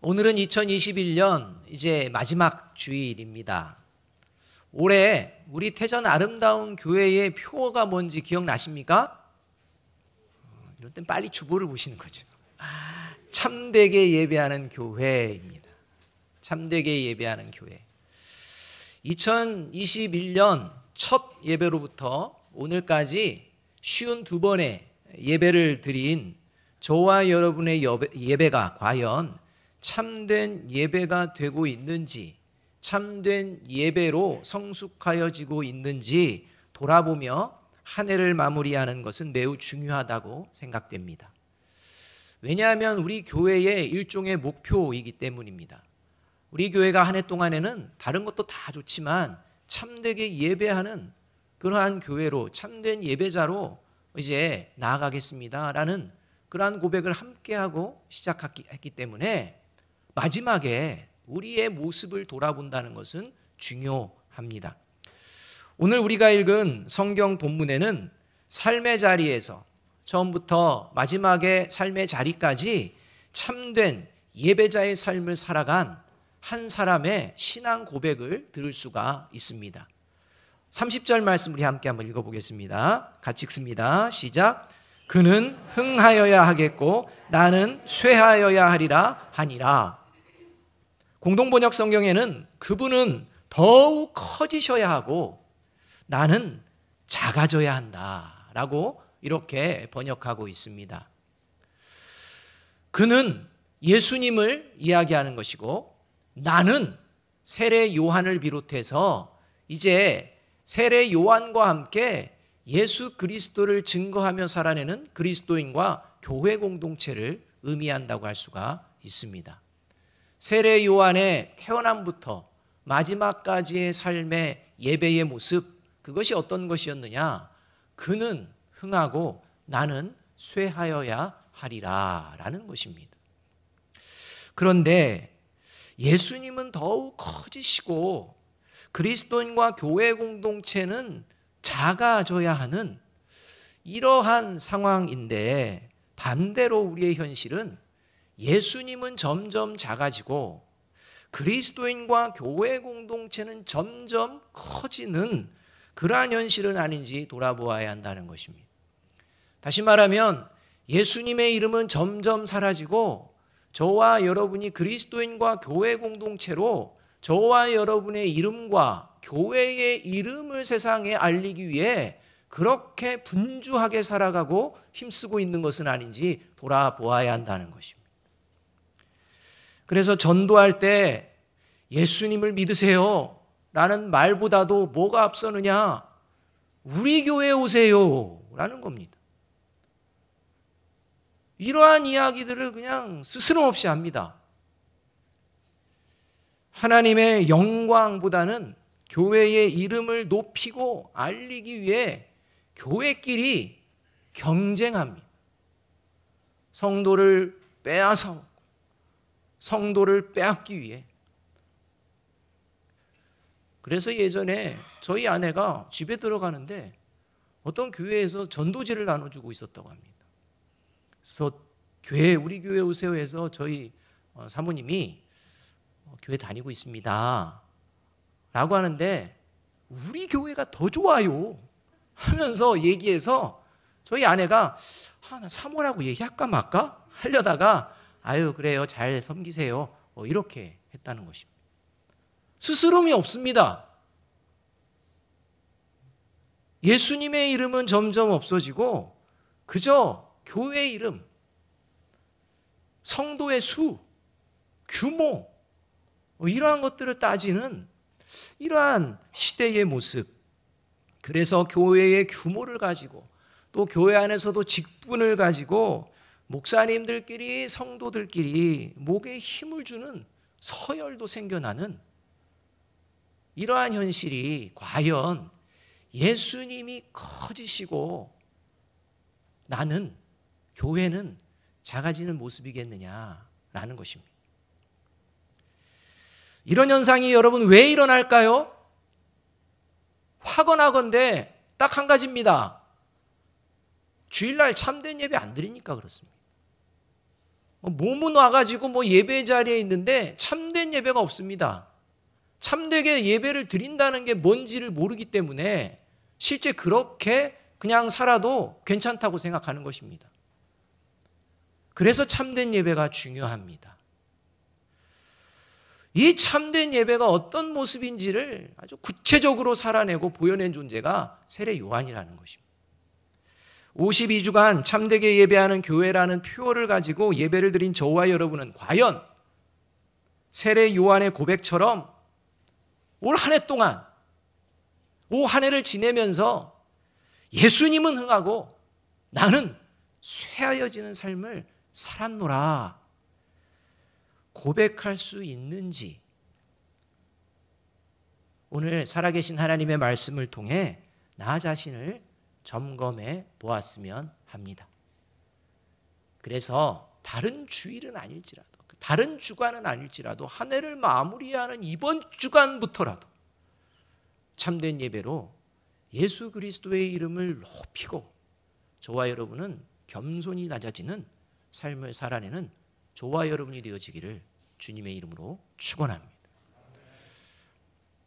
오늘은 2021년 이제 마지막 주일입니다. 올해 우리 태전 아름다운 교회의 표어가 뭔지 기억나십니까? 이럴 땐 빨리 주보를 보시는 거죠. 참되게 예배하는 교회입니다. 참되게 예배하는 교회. 2021년 첫 예배로부터 오늘까지 52번의 예배를 드린 저와 여러분의 예배가 과연 참된 예배가 되고 있는지, 참된 예배로 성숙하여지고 있는지 돌아보며 한 해를 마무리하는 것은 매우 중요하다고 생각됩니다. 왜냐하면 우리 교회의 일종의 목표이기 때문입니다. 우리 교회가 한 해 동안에는 다른 것도 다 좋지만 참되게 예배하는 그러한 교회로, 참된 예배자로 이제 나아가겠습니다라는 그러한 고백을 함께하고 시작했기 때문에 마지막에 우리의 모습을 돌아본다는 것은 중요합니다. 오늘 우리가 읽은 성경 본문에는 삶의 자리에서 처음부터 마지막에 삶의 자리까지 참된 예배자의 삶을 살아간 한 사람의 신앙 고백을 들을 수가 있습니다. 30절 말씀 우리 함께 한번 읽어보겠습니다. 같이 읽습니다. 시작. 그는 흥하여야 하겠고 나는 쇠하여야 하리라 하니라. 공동번역 성경에는 그분은 더욱 커지셔야 하고 나는 작아져야 한다라고 이렇게 번역하고 있습니다. 그는 예수님을 이야기하는 것이고 나는 세례 요한을 비롯해서 이제 세례 요한과 함께 예수 그리스도를 증거하며 살아내는 그리스도인과 교회 공동체를 의미한다고 할 수가 있습니다. 세례 요한의 태어남부터 마지막까지의 삶의 예배의 모습, 그것이 어떤 것이었느냐? 그는 흥하고 나는 쇠하여야 하리라 라는 것입니다. 그런데 예수님은 더욱 커지시고 그리스도인과 교회 공동체는 작아져야 하는 이러한 상황인데 반대로 우리의 현실은 예수님은 점점 작아지고 그리스도인과 교회 공동체는 점점 커지는 그러한 현실은 아닌지 돌아보아야 한다는 것입니다. 다시 말하면 예수님의 이름은 점점 사라지고 저와 여러분이 그리스도인과 교회 공동체로 저와 여러분의 이름과 교회의 이름을 세상에 알리기 위해 그렇게 분주하게 살아가고 힘쓰고 있는 것은 아닌지 돌아보아야 한다는 것입니다. 그래서 전도할 때 예수님을 믿으세요 라는 말보다도 뭐가 앞서느냐? 우리 교회에 오세요 라는 겁니다. 이러한 이야기들을 그냥 스스럼없이 합니다. 하나님의 영광보다는 교회의 이름을 높이고 알리기 위해 교회끼리 경쟁합니다. 성도를 빼앗아 성도를 빼앗기 위해. 그래서 예전에 저희 아내가 집에 들어가는데 어떤 교회에서 전도지를 나눠주고 있었다고 합니다. 그래서 우리 교회 오세요 해서 저희 사모님이 교회 다니고 있습니다 라고 하는데 우리 교회가 더 좋아요 하면서 얘기해서 저희 아내가 나 사모라고 얘기할까 말까 하려다가 아유 그래요 잘 섬기세요 이렇게 했다는 것입니다. 스스럼이 없습니다. 예수님의 이름은 점점 없어지고 그저 교회의 이름, 성도의 수, 규모 이러한 것들을 따지는 이러한 시대의 모습. 그래서 교회의 규모를 가지고 또 교회 안에서도 직분을 가지고 목사님들끼리 성도들끼리 목에 힘을 주는 서열도 생겨나는 이러한 현실이 과연 예수님이 커지시고 나는 교회는 작아지는 모습이겠느냐라는 것입니다. 이런 현상이 여러분 왜 일어날까요? 확언하건대 딱 한 가지입니다. 주일날 참된 예배 안 드리니까 그렇습니다. 몸은 와가지고 예배 자리에 있는데 참된 예배가 없습니다. 참되게 예배를 드린다는 게 뭔지를 모르기 때문에 실제 그렇게 그냥 살아도 괜찮다고 생각하는 것입니다. 그래서 참된 예배가 중요합니다. 이 참된 예배가 어떤 모습인지를 아주 구체적으로 살아내고 보여낸 존재가 세례 요한이라는 것입니다. 52주간 참되게 예배하는 교회라는 표어를 가지고 예배를 드린 저와 여러분은 과연 세례 요한의 고백처럼 올 한 해 동안, 올 한 해를 지내면서 예수님은 흥하고 나는 쇠하여지는 삶을 살았노라 고백할 수 있는지, 오늘 살아계신 하나님의 말씀을 통해 나 자신을 점검해 보았으면 합니다. 그래서 다른 주일은 아닐지라도, 다른 주간은 아닐지라도 한 해를 마무리하는 이번 주간부터라도 참된 예배로 예수 그리스도의 이름을 높이고 저와 여러분은 겸손히 낮아지는 삶을 살아내는 저와 여러분이 되어지기를 주님의 이름으로 축원합니다.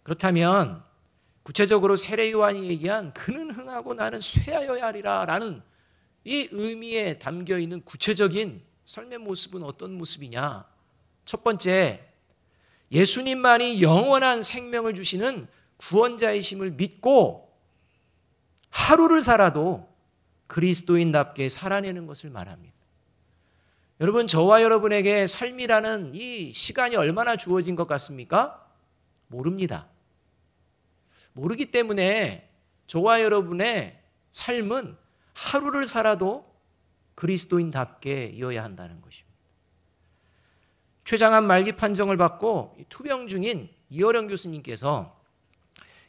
그렇다면 구체적으로 세례 요한이 얘기한 그는 흥하고 나는 쇠하여야 하리라 라는 이 의미에 담겨있는 구체적인 삶의 모습은 어떤 모습이냐? 첫 번째, 예수님만이 영원한 생명을 주시는 구원자이심을 믿고 하루를 살아도 그리스도인답게 살아내는 것을 말합니다. 여러분, 저와 여러분에게 삶이라는 이 시간이 얼마나 주어진 것 같습니까? 모릅니다. 모르기 때문에 저와 여러분의 삶은 하루를 살아도 그리스도인답게 이어야 한다는 것입니다. 췌장암 말기 판정을 받고 투병 중인 이어령 교수님께서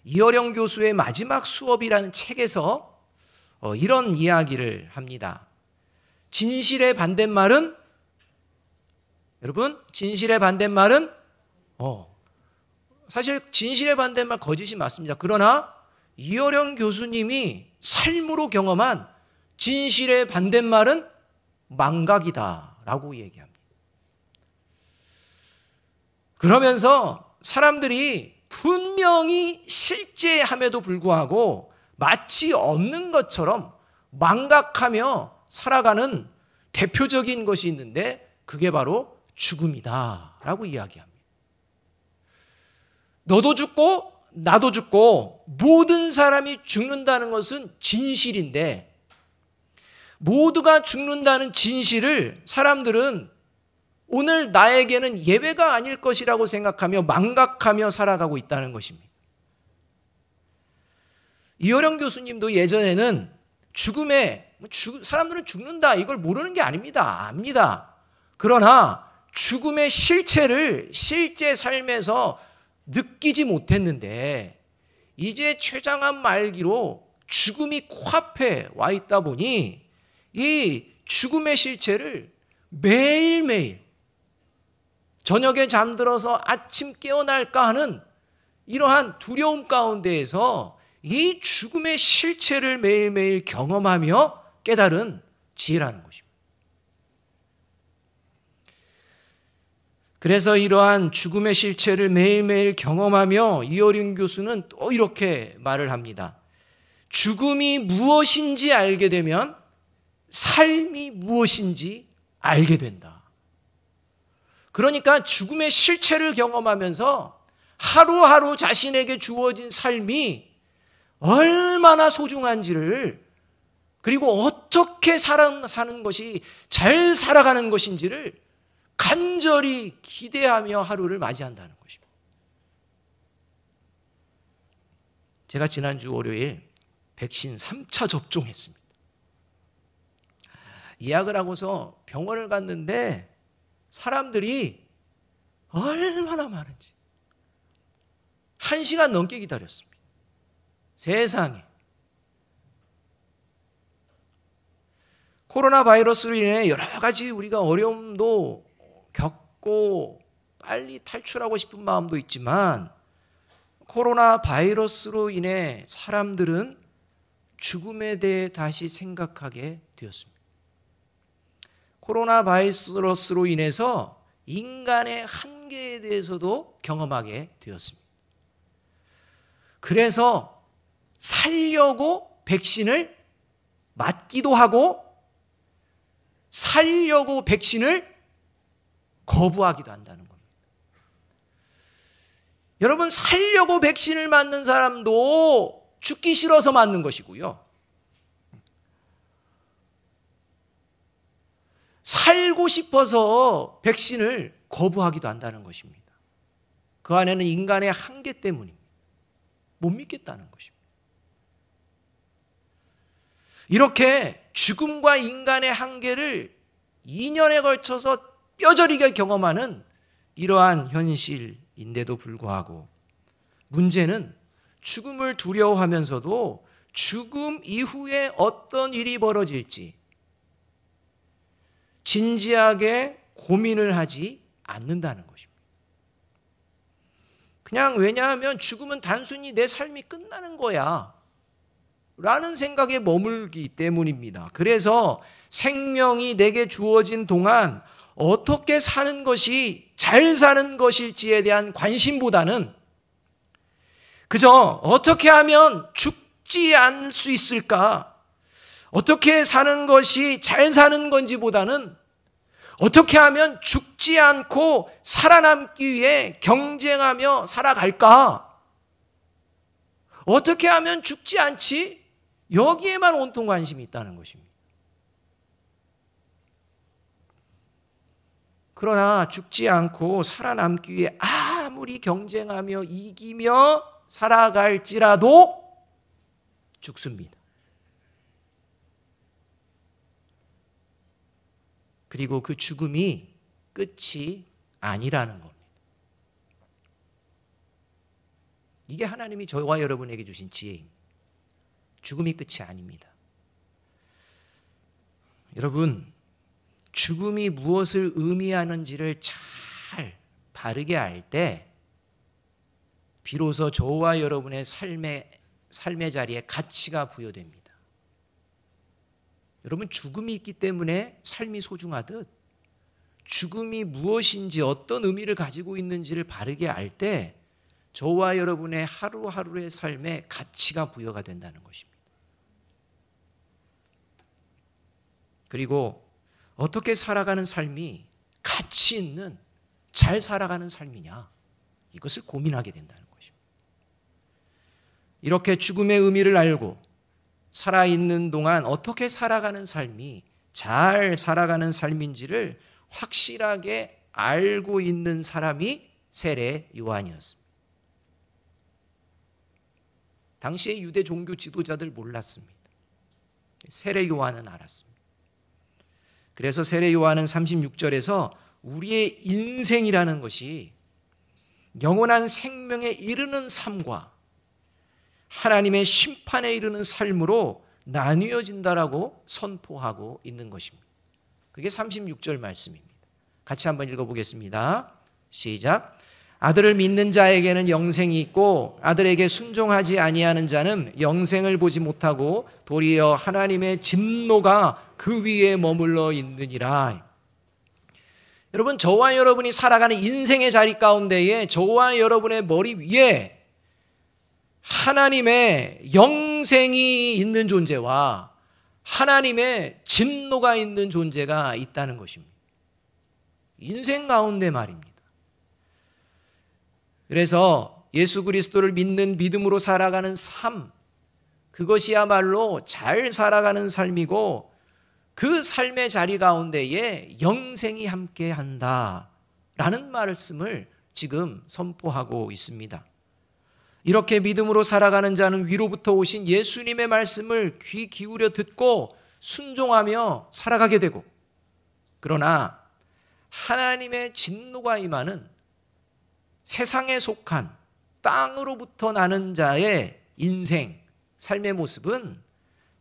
이어령 교수의 마지막 수업이라는 책에서 이런 이야기를 합니다. 진실의 반대말은, 여러분, 진실의 반대말은 사실 진실의 반대말 거짓이 맞습니다. 그러나 이어령 교수님이 삶으로 경험한 진실의 반대말은 망각이다라고 얘기합니다. 그러면서 사람들이 분명히 실제함에도 불구하고 마치 없는 것처럼 망각하며 살아가는 대표적인 것이 있는데 그게 바로 죽음이다라고 이야기합니다. 너도 죽고 나도 죽고 모든 사람이 죽는다는 것은 진실인데, 모두가 죽는다는 진실을 사람들은 오늘 나에게는 예외가 아닐 것이라고 생각하며 망각하며 살아가고 있다는 것입니다. 이어령 교수님도 예전에는 사람들은 죽는다 이걸 모르는 게 아닙니다. 압니다. 그러나 죽음의 실체를 실제 삶에서 느끼지 못했는데 이제 췌장암 말기로 죽음이 코앞에 와 있다 보니 이 죽음의 실체를 매일매일 저녁에 잠들어서 아침 깨어날까 하는 이러한 두려움 가운데에서 이 죽음의 실체를 매일매일 경험하며 깨달은 지혜라는 것입니다. 그래서 이러한 죽음의 실체를 매일매일 경험하며 이어령 교수는 또 이렇게 말을 합니다. 죽음이 무엇인지 알게 되면 삶이 무엇인지 알게 된다. 그러니까 죽음의 실체를 경험하면서 하루하루 자신에게 주어진 삶이 얼마나 소중한지를, 그리고 어떻게 사는 것이 잘 살아가는 것인지를 간절히 기대하며 하루를 맞이한다는 것입니다. 제가 지난주 월요일 백신 3차 접종했습니다. 예약을 하고서 병원을 갔는데 사람들이 얼마나 많은지 1시간 넘게 기다렸습니다. 세상에. 코로나 바이러스로 인해 여러 가지 우리가 어려움도 겪고 빨리 탈출하고 싶은 마음도 있지만 코로나 바이러스로 인해 사람들은 죽음에 대해 다시 생각하게 되었습니다. 코로나 바이러스로 인해서 인간의 한계에 대해서도 경험하게 되었습니다. 그래서 살려고 백신을 맞기도 하고 살려고 백신을 거부하기도 한다는 겁니다. 여러분, 살려고 백신을 맞는 사람도 죽기 싫어서 맞는 것이고요. 살고 싶어서 백신을 거부하기도 한다는 것입니다. 그 안에는 인간의 한계 때문입니다. 못 믿겠다는 것입니다. 이렇게 죽음과 인간의 한계를 2년에 걸쳐서 뼈저리게 경험하는 이러한 현실인데도 불구하고 문제는 죽음을 두려워하면서도 죽음 이후에 어떤 일이 벌어질지 진지하게 고민을 하지 않는다는 것입니다. 그냥 왜냐하면 죽음은 단순히 내 삶이 끝나는 거야 라는 생각에 머물기 때문입니다. 그래서 생명이 내게 주어진 동안 어떻게 사는 것이 잘 사는 것일지에 대한 관심보다는 그저 어떻게 하면 죽지 않을 수 있을까? 어떻게 사는 것이 잘 사는 건지보다는 어떻게 하면 죽지 않고 살아남기 위해 경쟁하며 살아갈까? 어떻게 하면 죽지 않지? 여기에만 온통 관심이 있다는 것입니다. 그러나 죽지 않고 살아남기 위해 아무리 경쟁하며 이기며 살아갈지라도 죽습니다. 그리고 그 죽음이 끝이 아니라는 겁니다. 이게 하나님이 저와 여러분에게 주신 지혜입니다. 죽음이 끝이 아닙니다. 여러분, 죽음이 무엇을 의미하는지를 잘 바르게 알 때 비로소 저와 여러분의 삶의 자리에 가치가 부여됩니다. 여러분, 죽음이 있기 때문에 삶이 소중하듯 죽음이 무엇인지 어떤 의미를 가지고 있는지를 바르게 알 때 저와 여러분의 하루하루의 삶에 가치가 부여가 된다는 것입니다. 그리고 어떻게 살아가는 삶이 가치 있는 잘 살아가는 삶이냐, 이것을 고민하게 된다는 것입니다. 이렇게 죽음의 의미를 알고 살아있는 동안 어떻게 살아가는 삶이 잘 살아가는 삶인지를 확실하게 알고 있는 사람이 세례 요한이었습니다. 당시의 유대 종교 지도자들 몰랐습니다. 세례 요한은 알았습니다. 그래서 세례 요한은 36절에서 우리의 인생이라는 것이 영원한 생명에 이르는 삶과 하나님의 심판에 이르는 삶으로 나뉘어진다라고 선포하고 있는 것입니다. 그게 36절 말씀입니다. 같이 한번 읽어보겠습니다. 시작. 아들을 믿는 자에게는 영생이 있고 아들에게 순종하지 아니하는 자는 영생을 보지 못하고 도리어 하나님의 진노가 그 위에 머물러 있느니라. 여러분, 저와 여러분이 살아가는 인생의 자리 가운데에 저와 여러분의 머리 위에 하나님의 영생이 있는 존재와 하나님의 진노가 있는 존재가 있다는 것입니다. 인생 가운데 말입니다. 그래서 예수 그리스도를 믿는 믿음으로 살아가는 삶, 그것이야말로 잘 살아가는 삶이고 그 삶의 자리 가운데에 영생이 함께한다라는 말씀을 지금 선포하고 있습니다. 이렇게 믿음으로 살아가는 자는 위로부터 오신 예수님의 말씀을 귀 기울여 듣고 순종하며 살아가게 되고, 그러나 하나님의 진노가 임하는 세상에 속한 땅으로부터 나는 자의 인생, 삶의 모습은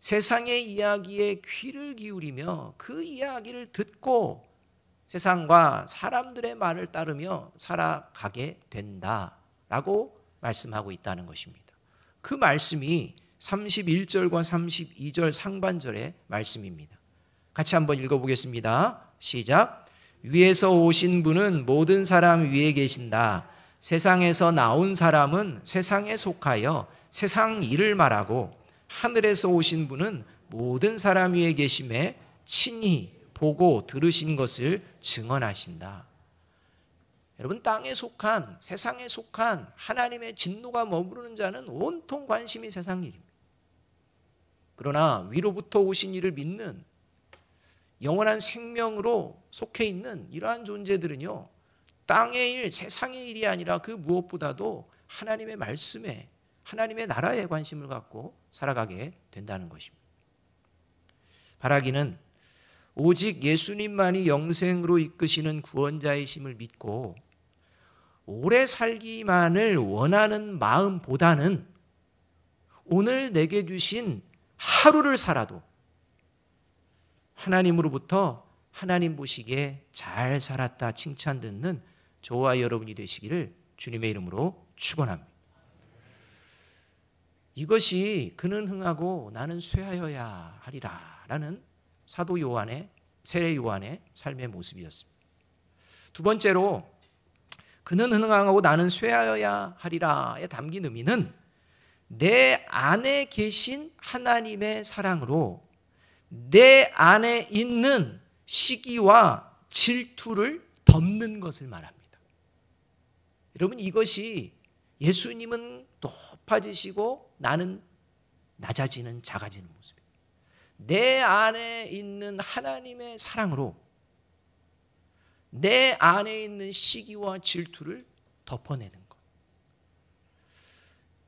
세상의 이야기에 귀를 기울이며 그 이야기를 듣고 세상과 사람들의 말을 따르며 살아가게 된다라고 말씀하고 있다는 것입니다. 그 말씀이 31절과 32절 상반절의 말씀입니다. 같이 한번 읽어보겠습니다. 시작. 위에서 오신 분은 모든 사람 위에 계신다. 세상에서 나온 사람은 세상에 속하여 세상 일을 말하고 하늘에서 오신 분은 모든 사람 위에 계심에 친히 보고 들으신 것을 증언하신다. 여러분, 땅에 속한, 세상에 속한 하나님의 진노가 머무르는 자는 온통 관심이 세상 일입니다. 그러나 위로부터 오신 이를 믿는 영원한 생명으로 속해 있는 이러한 존재들은요, 땅의 일, 세상의 일이 아니라 그 무엇보다도 하나님의 말씀에, 하나님의 나라에 관심을 갖고 살아가게 된다는 것입니다. 바라기는 오직 예수님만이 영생으로 이끄시는 구원자이심을 믿고 오래 살기만을 원하는 마음보다는 오늘 내게 주신 하루를 살아도 하나님으로부터 하나님 보시기에 잘 살았다 칭찬 듣는 저와 여러분이 되시기를 주님의 이름으로 축원합니다. 이것이 그는 흥하고 나는 쇠하여야 하리라 라는 사도 요한의, 세례 요한의 삶의 모습이었습니다. 두 번째로 그는 흥하고 나는 쇠하여야 하리라에 담긴 의미는 내 안에 계신 하나님의 사랑으로 내 안에 있는 시기와 질투를 덮는 것을 말합니다. 여러분, 이것이 예수님은 높아지시고 나는 낮아지는, 작아지는 모습이에요. 내 안에 있는 하나님의 사랑으로 내 안에 있는 시기와 질투를 덮어내는 것.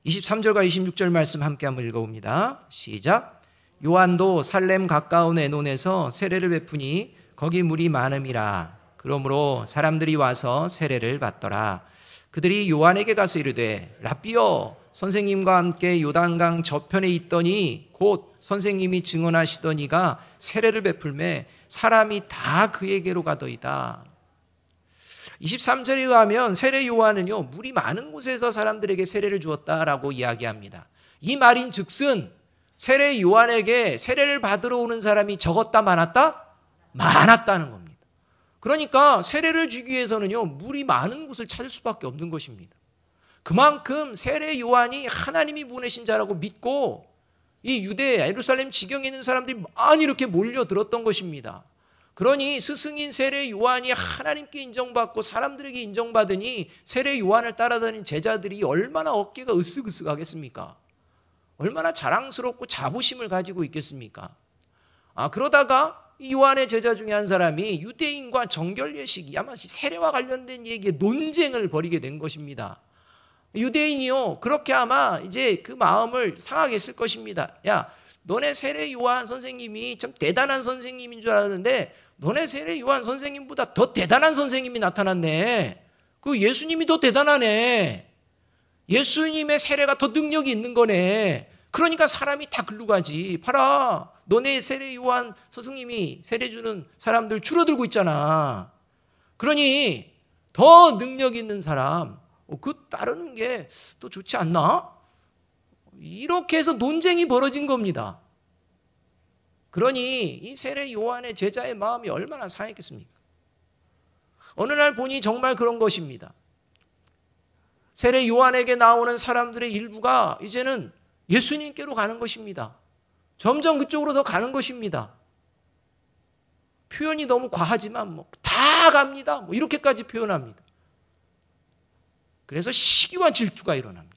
23절과 26절 말씀 함께 한번 읽어봅니다. 시작. 요한도 살렘 가까운 에논에서 세례를 베푸니 거기 물이 많음이라. 그러므로 사람들이 와서 세례를 받더라. 그들이 요한에게 가서 이르되 랍비여, 선생님과 함께 요단강 저편에 있더니 곧 선생님이 증언하시더니가 세례를 베풀매 사람이 다 그에게로 가더이다. 23절에 의하면 세례 요한은요, 물이 많은 곳에서 사람들에게 세례를 주었다라고 이야기합니다. 이 말인 즉슨 세례 요한에게 세례를 받으러 오는 사람이 적었다 많았다? 많았다는 겁니다. 그러니까 세례를 주기 위해서는요, 물이 많은 곳을 찾을 수밖에 없는 것입니다. 그만큼 세례 요한이 하나님이 보내신 자라고 믿고 이 유대 예루살렘 지경에 있는 사람들이 많이 이렇게 몰려들었던 것입니다. 그러니 스승인 세례 요한이 하나님께 인정받고 사람들에게 인정받으니 세례 요한을 따라다니는 제자들이 얼마나 어깨가 으쓱으쓱하겠습니까? 얼마나 자랑스럽고 자부심을 가지고 있겠습니까? 그러다가 이 요한의 제자 중에 한 사람이 유대인과 정결 예식이 아마 세례와 관련된 얘기에 논쟁을 벌이게 된 것입니다. 유대인이요, 그렇게 아마 이제 그 마음을 상하게 했을 것입니다. 야, 너네 세례 요한 선생님이 참 대단한 선생님인 줄 알았는데 너네 세례 요한 선생님보다 더 대단한 선생님이 나타났네. 그 예수님이 더 대단하네. 예수님의 세례가 더 능력이 있는 거네. 그러니까 사람이 다 글로 가지. 봐라, 너네 세례 요한 스승님이 세례 주는 사람들 줄어들고 있잖아. 그러니 더 능력 있는 사람 그 따르는 게 더 좋지 않나? 이렇게 해서 논쟁이 벌어진 겁니다. 그러니 이 세례 요한의 제자의 마음이 얼마나 상했겠습니까? 어느 날 보니 정말 그런 것입니다. 세례 요한에게 나오는 사람들의 일부가 이제는 예수님께로 가는 것입니다. 점점 그쪽으로 더 가는 것입니다. 표현이 너무 과하지만 다 갑니다. 이렇게까지 표현합니다. 그래서 시기와 질투가 일어납니다.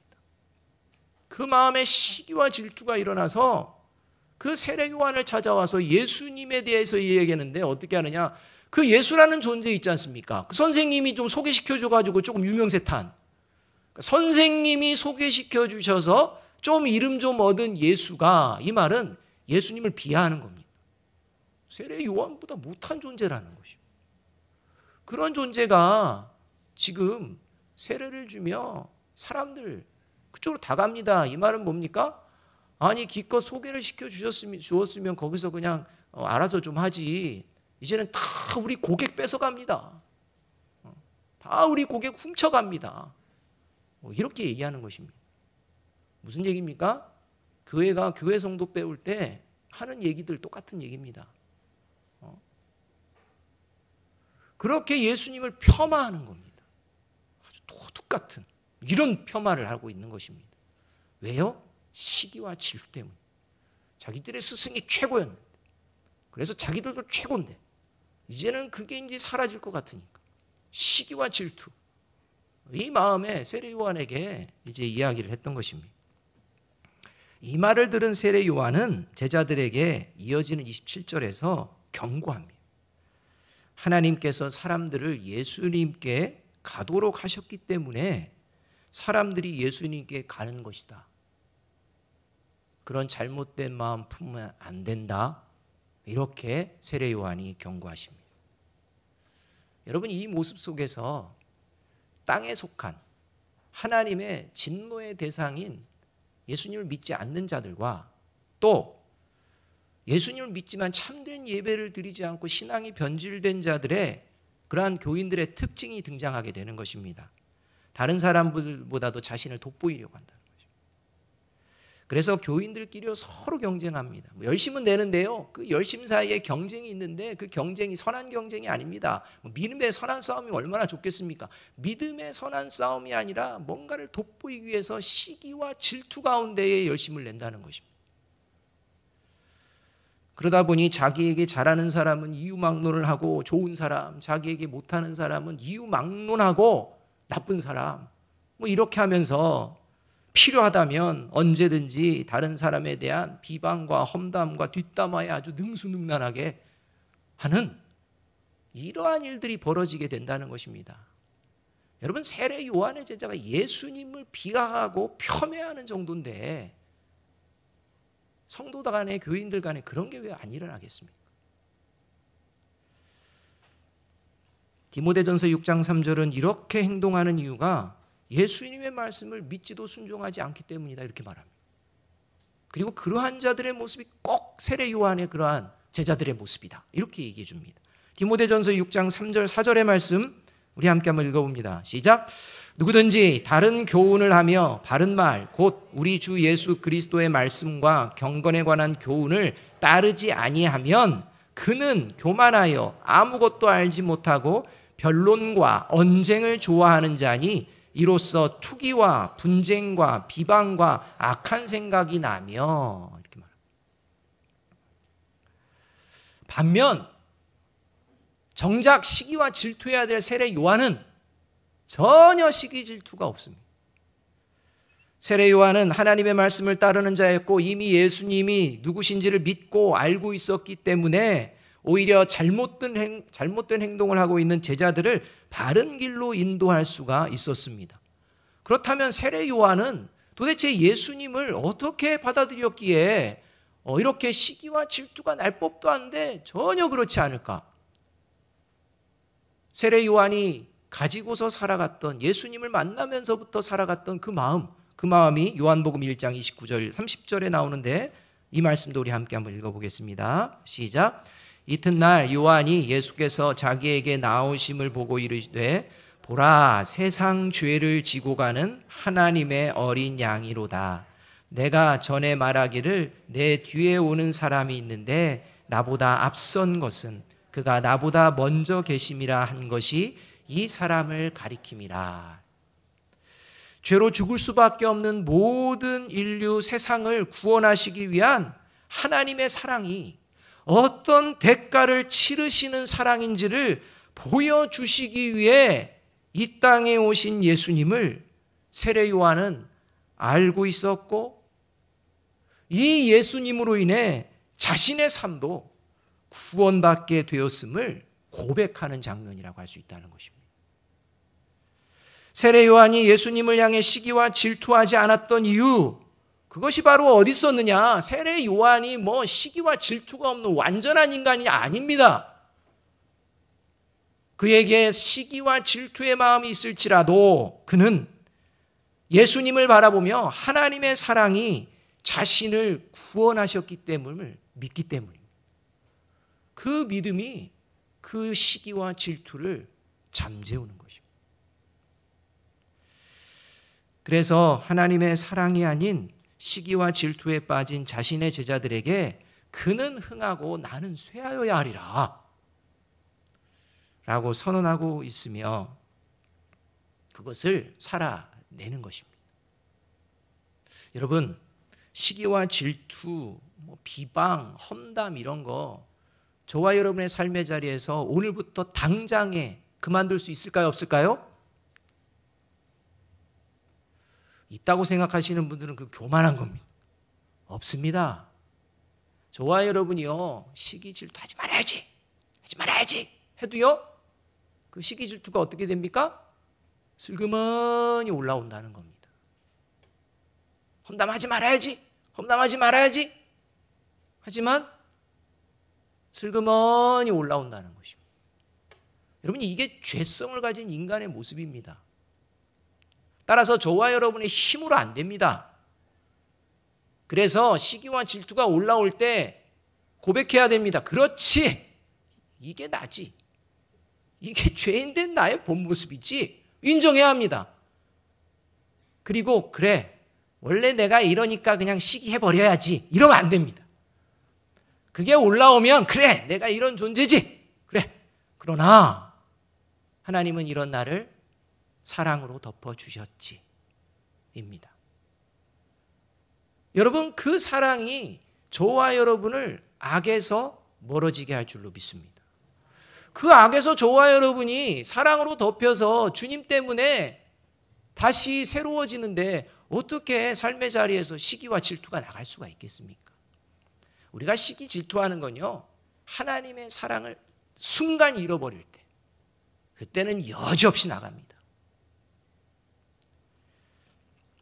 그 마음에 시기와 질투가 일어나서 그 세례 요한을 찾아와서 예수님에 대해서 이야기하는데 어떻게 하느냐? 그 예수라는 존재 있지 않습니까? 그 선생님이 좀 소개시켜 줘가지고 조금 유명세탄, 선생님이 소개시켜 주셔서 좀 이름 좀 얻은 예수가, 이 말은 예수님을 비하하는 겁니다. 세례 요한보다 못한 존재라는 것입니다. 그런 존재가 지금 세례를 주며 사람들 그쪽으로 다 갑니다. 이 말은 뭡니까? 아니, 기껏 소개를 시켜 주었으면 거기서 그냥 알아서 좀 하지. 이제는 다 우리 고객 뺏어갑니다. 다 우리 고객 훔쳐갑니다. 이렇게 얘기하는 것입니다. 무슨 얘기입니까? 교회가 교회 성도 빼올 때 하는 얘기들 똑같은 얘기입니다. 그렇게 예수님을 폄하하는 겁니다. 아주 도둑 같은 이런 폄하를 하고 있는 것입니다. 왜요? 시기와 질투 때문에. 자기들의 스승이 최고였는데, 그래서 자기들도 최고인데 이제는 그게 이제 사라질 것 같으니까 시기와 질투, 이 마음에 세례 요한에게 이제 이야기를 했던 것입니다. 이 말을 들은 세례 요한은 제자들에게 이어지는 27절에서 경고합니다. 하나님께서 사람들을 예수님께 가도록 하셨기 때문에 사람들이 예수님께 가는 것이다. 그런 잘못된 마음 품으면 안 된다. 이렇게 세례 요한이 경고하십니다. 여러분, 이 모습 속에서 땅에 속한 하나님의 진노의 대상인 예수님을 믿지 않는 자들과 또 예수님을 믿지만 참된 예배를 드리지 않고 신앙이 변질된 자들의 그러한 교인들의 특징이 등장하게 되는 것입니다. 다른 사람들보다도 자신을 돋보이려고 한다는 거죠. 그래서 교인들끼리 서로 경쟁합니다. 열심은 내는데요, 그 열심 사이에 경쟁이 있는데 그 경쟁이 선한 경쟁이 아닙니다. 믿음의 선한 싸움이 얼마나 좋겠습니까? 믿음의 선한 싸움이 아니라 뭔가를 돋보이기 위해서 시기와 질투 가운데에 열심을 낸다는 것입니다. 그러다 보니 자기에게 잘하는 사람은 이유막론을 하고 좋은 사람, 자기에게 못하는 사람은 이유막론하고 나쁜 사람, 이렇게 하면서 필요하다면 언제든지 다른 사람에 대한 비방과 험담과 뒷담화에 아주 능수능란하게 하는 이러한 일들이 벌어지게 된다는 것입니다. 여러분, 세례 요한의 제자가 예수님을 비하하고 폄훼하는 정도인데 성도 간에, 교인들 간에 그런 게 왜 안 일어나겠습니까? 디모데전서 6장 3절은 이렇게 행동하는 이유가 예수님의 말씀을 믿지도 순종하지 않기 때문이다, 이렇게 말합니다. 그리고 그러한 자들의 모습이 꼭 세례 요한의 그러한 제자들의 모습이다, 이렇게 얘기해 줍니다. 디모데전서 6장 3절 4절의 말씀 우리 함께 한번 읽어봅니다. 시작. 누구든지 다른 교훈을 하며 바른 말, 곧 우리 주 예수 그리스도의 말씀과 경건에 관한 교훈을 따르지 아니하면 그는 교만하여 아무것도 알지 못하고 변론과 언쟁을 좋아하는 자니 이로써 투기와 분쟁과 비방과 악한 생각이 나며, 이렇게 말합니다. 반면 정작 시기와 질투해야 될 세례 요한은 전혀 시기 질투가 없습니다. 세례 요한은 하나님의 말씀을 따르는 자였고 이미 예수님이 누구신지를 믿고 알고 있었기 때문에 오히려 잘못된 행동을 하고 있는 제자들을 바른 길로 인도할 수가 있었습니다. 그렇다면 세례 요한은 도대체 예수님을 어떻게 받아들였기에 이렇게 시기와 질투가 날 법도 한데 전혀 그렇지 않을까? 세례 요한이 가지고서 살아갔던, 예수님을 만나면서부터 살아갔던 그 마음이 요한복음 1장 29절 30절에 나오는데 이 말씀도 우리 함께 한번 읽어보겠습니다. 시작. 이튿날 요한이 예수께서 자기에게 나오심을 보고 이르시되 보라, 세상 죄를 지고 가는 하나님의 어린 양이로다. 내가 전에 말하기를 내 뒤에 오는 사람이 있는데 나보다 앞선 것은 그가 나보다 먼저 계심이라 한 것이 이 사람을 가리킴이라. 죄로 죽을 수밖에 없는 모든 인류 세상을 구원하시기 위한 하나님의 사랑이 어떤 대가를 치르시는 사랑인지를 보여주시기 위해 이 땅에 오신 예수님을 세례 요한은 알고 있었고 이 예수님으로 인해 자신의 삶도 구원받게 되었음을 고백하는 장면이라고 할 수 있다는 것입니다. 세례 요한이 예수님을 향해 시기와 질투하지 않았던 이유, 그것이 바로 어디 있었느냐? 세례 요한이 시기와 질투가 없는 완전한 인간이 아닙니다. 그에게 시기와 질투의 마음이 있을지라도 그는 예수님을 바라보며 하나님의 사랑이 자신을 구원하셨기 때문을 믿기 때문입니다. 그 믿음이 그 시기와 질투를 잠재우는 것입니다. 그래서 하나님의 사랑이 아닌 시기와 질투에 빠진 자신의 제자들에게 그는 흥하고 나는 쇠하여야 하리라. 라고 선언하고 있으며 그것을 살아내는 것입니다. 여러분, 시기와 질투, 비방, 험담 이런 거 저와 여러분의 삶의 자리에서 오늘부터 당장에 그만둘 수 있을까요? 없을까요? 있다고 생각하시는 분들은 그 교만한 겁니다. 없습니다. 저와 여러분이요, 시기 질투 하지 말아야지 해도요, 그 시기 질투가 어떻게 됩니까? 슬그머니 올라온다는 겁니다. 험담하지 말아야지 하지만 슬그머니 올라온다는 것입니다. 여러분, 이게 죄성을 가진 인간의 모습입니다. 따라서 저와 여러분의 힘으로 안 됩니다. 그래서 시기와 질투가 올라올 때 고백해야 됩니다. 그렇지, 이게 나지, 이게 죄인된 나의 본 모습이지, 인정해야 합니다. 그리고 그래, 원래 내가 이러니까 그냥 시기해버려야지, 이러면 안 됩니다. 그게 올라오면 그래, 내가 이런 존재지, 그래, 그러나 하나님은 이런 나를 사랑으로 덮어주셨지 입니다. 여러분, 그 사랑이 저와 여러분을 악에서 멀어지게 할 줄로 믿습니다. 그 악에서 저와 여러분이 사랑으로 덮여서 주님 때문에 다시 새로워지는데 어떻게 삶의 자리에서 시기와 질투가 나갈 수가 있겠습니까? 우리가 시기 질투하는 건요, 하나님의 사랑을 순간 잃어버릴 때, 그때는 여지없이 나갑니다.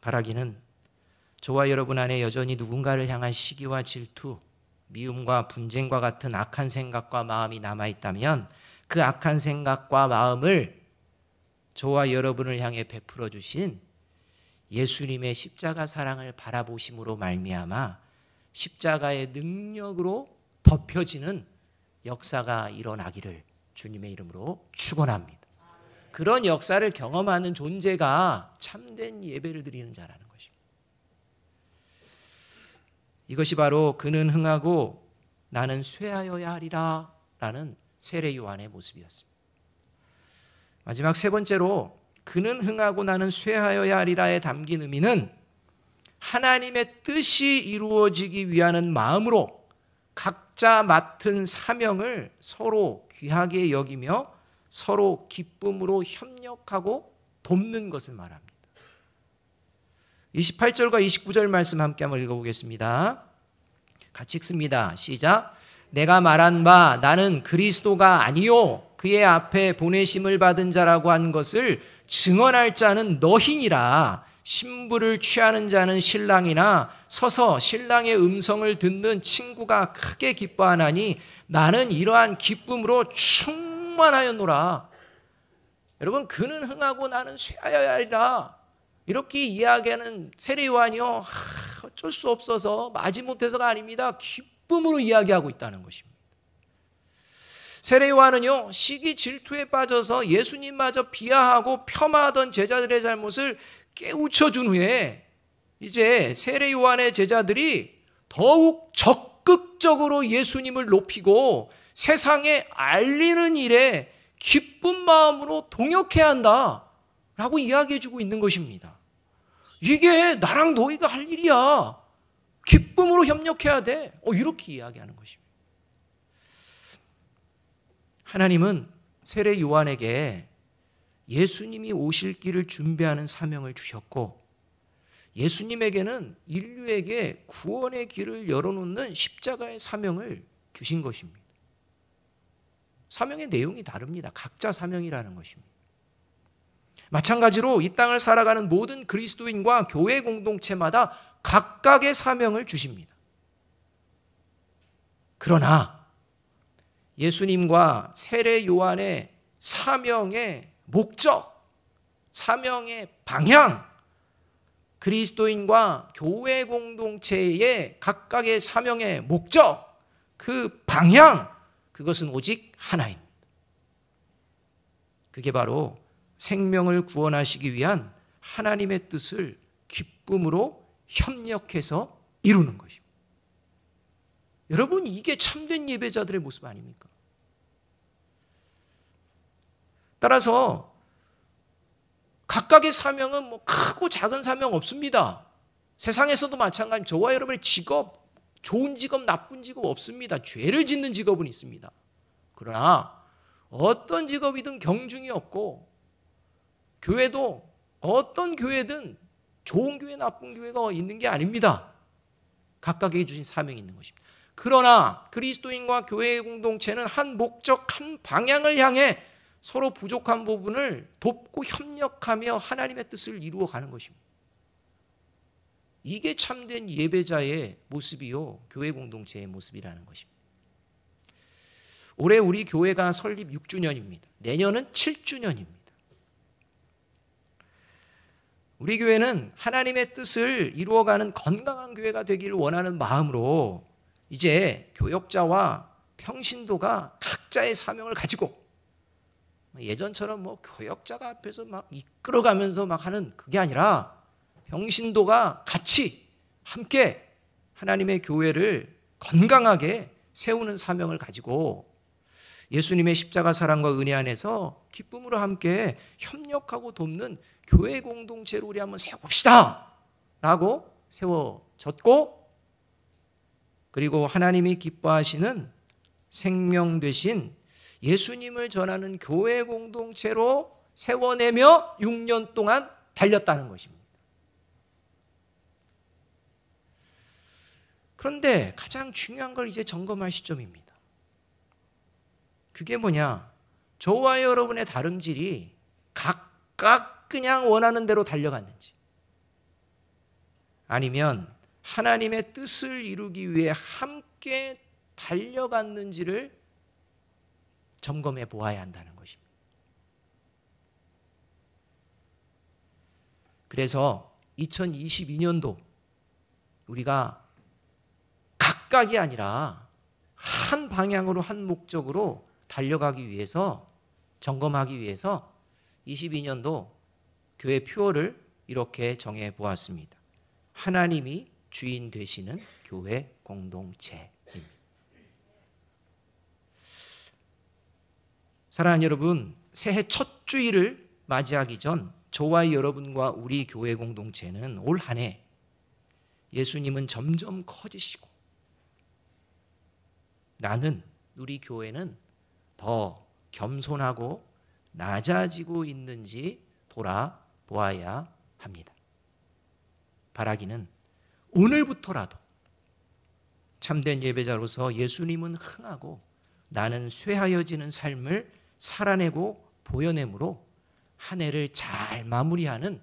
바라기는 저와 여러분 안에 여전히 누군가를 향한 시기와 질투, 미움과 분쟁과 같은 악한 생각과 마음이 남아있다면 그 악한 생각과 마음을 저와 여러분을 향해 베풀어 주신 예수님의 십자가 사랑을 바라보심으로 말미암아 십자가의 능력으로 덮여지는 역사가 일어나기를 주님의 이름으로 축원합니다. 그런 역사를 경험하는 존재가 참된 예배를 드리는 자라는 것입니다. 이것이 바로 그는 흥하고 나는 쇠하여야 하리라 라는 세례 요한의 모습이었습니다. 마지막 세 번째로 그는 흥하고 나는 쇠하여야 하리라에 담긴 의미는 하나님의 뜻이 이루어지기 위하는 마음으로 각자 맡은 사명을 서로 귀하게 여기며 서로 기쁨으로 협력하고 돕는 것을 말합니다. 28절과 29절 말씀 함께 한번 읽어보겠습니다. 같이 읽습니다. 시작. 내가 말한 바 나는 그리스도가 아니요 그의 앞에 보내심을 받은 자라고 한 것을 증언할 자는 너희니라. 신부를 취하는 자는 신랑이나 서서 신랑의 음성을 듣는 친구가 크게 기뻐하나니 나는 이러한 기쁨으로 충만하였노라. 여러분, 그는 흥하고 나는 쇠하여야 하리라 이렇게 이야기하는 세례 요한이요, 어쩔 수 없어서 마지못해서가 아닙니다. 기쁨으로 이야기하고 있다는 것입니다. 세례 요한은요, 시기 질투에 빠져서 예수님마저 비하하고 폄하하던 제자들의 잘못을 깨우쳐준 후에 이제 세례 요한의 제자들이 더욱 적극적으로 예수님을 높이고 세상에 알리는 일에 기쁜 마음으로 동역해야 한다라고 이야기해주고 있는 것입니다. 이게 나랑 너희가 할 일이야. 기쁨으로 협력해야 돼. 이렇게 이야기하는 것입니다. 하나님은 세례 요한에게 예수님이 오실 길을 준비하는 사명을 주셨고 예수님에게는 인류에게 구원의 길을 열어놓는 십자가의 사명을 주신 것입니다. 사명의 내용이 다릅니다. 각자 사명이라는 것입니다. 마찬가지로 이 땅을 살아가는 모든 그리스도인과 교회 공동체마다 각각의 사명을 주십니다. 그러나 예수님과 세례 요한의 사명의 목적, 사명의 방향, 그리스도인과 교회 공동체의 각각의 사명의 목적, 그 방향, 그것은 오직 하나입니다. 그게 바로 생명을 구원하시기 위한 하나님의 뜻을 기쁨으로 협력해서 이루는 것입니다. 여러분, 이게 참된 예배자들의 모습 아닙니까? 따라서 각각의 사명은 뭐 크고 작은 사명 없습니다. 세상에서도 마찬가지입니다. 저와 여러분의 직업, 좋은 직업, 나쁜 직업 없습니다. 죄를 짓는 직업은 있습니다. 그러나 어떤 직업이든 경중이 없고, 교회도 어떤 교회든 좋은 교회, 나쁜 교회가 있는 게 아닙니다. 각각에게 주신 사명이 있는 것입니다. 그러나 그리스도인과 교회의 공동체는 한 목적, 한 방향을 향해 서로 부족한 부분을 돕고 협력하며 하나님의 뜻을 이루어가는 것입니다. 이게 참된 예배자의 모습이요, 교회 공동체의 모습이라는 것입니다. 올해 우리 교회가 설립 6주년입니다. 내년은 7주년입니다. 우리 교회는 하나님의 뜻을 이루어가는 건강한 교회가 되기를 원하는 마음으로 이제 교역자와 평신도가 각자의 사명을 가지고, 예전처럼 뭐 교역자가 앞에서 막 이끌어가면서 막 하는 그게 아니라 평신도가 같이 함께 하나님의 교회를 건강하게 세우는 사명을 가지고 예수님의 십자가 사랑과 은혜 안에서 기쁨으로 함께 협력하고 돕는 교회 공동체로 우리 한번 세워봅시다 라고 세워졌고, 그리고 하나님이 기뻐하시는 생명 되신 예수님을 전하는 교회 공동체로 세워내며 6년 동안 달렸다는 것입니다. 그런데 가장 중요한 걸 이제 점검할 시점입니다. 그게 뭐냐? 저와 여러분의 다름질이 각각 그냥 원하는 대로 달려갔는지, 아니면 하나님의 뜻을 이루기 위해 함께 달려갔는지를 점검해 보아야 한다는 것입니다. 그래서 2022년도 우리가 각각이 아니라 한 방향으로, 한 목적으로 달려가기 위해서, 점검하기 위해서 22년도 교회 표어를 이렇게 정해 보았습니다. 하나님이 주인 되시는 교회 공동체입니다. 사랑하는 여러분, 새해 첫 주일을 맞이하기 전 저와 여러분과 우리 교회 공동체는 올 한 해 예수님은 점점 커지시고 나는, 우리 교회는 더 겸손하고 낮아지고 있는지 돌아보아야 합니다. 바라기는 오늘부터라도 참된 예배자로서 예수님은 흥하고 나는 쇠하여지는 삶을 살아내고 보여내므로 한 해를 잘 마무리하는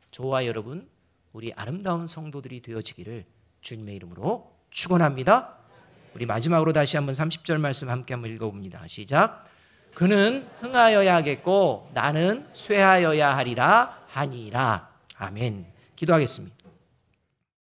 저와 여러분, 우리 아름다운 성도들이 되어지기를 주님의 이름으로 축원합니다. 우리 마지막으로 다시 한번 30절 말씀 함께 한번 읽어봅니다. 시작. 그는 흥하여야 하겠고 나는 쇠하여야 하리라 하니라. 아멘. 기도하겠습니다.